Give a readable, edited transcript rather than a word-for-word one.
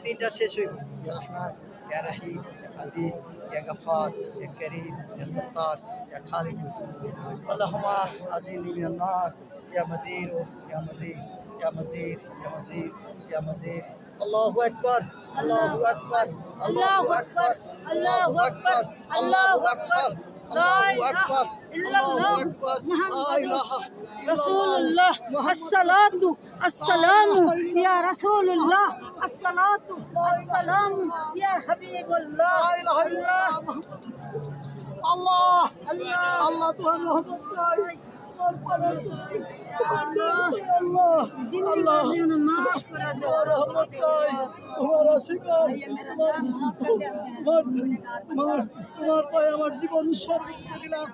তিনটা শেষ হইব ইয়া রহমান ইয়া রহিম ইয়া আজিজ ইয়া গফার ইয়া করিম ইয়া সত্তার ইয়া খালিক আল্লাহুম্মা আজিনি মিনান নার ইয়া মাজিদ ইয়া মাজিদ ইয়া মাজিদ ইয়া মাজিদ ইয়া মাজিদ আল্লাহু আকবার আল্লাহু আকবার আল্লাহু আকবার আল্লাহু আকবার আল্লাহু আকবার আল্লাহু আকবার আল্লাহু আকবার লা ইলাহা রাসূলুল্লাহ আসসালাতু আসসালামু ইয়া রাসূলুল্লাহ আসসালাতু আসসালামু ইয়া হাবিবাল্লাহ আল্লাহ আল্লাহ তোমার মহব্বত চাই তোমার পানা চাই আল্লাহ আল্লাহ তোমার রহমত চাই তোমার আশীর্বাদ তোমার পায়ে আমার জীবন উৎসর্গ করে দিলাম।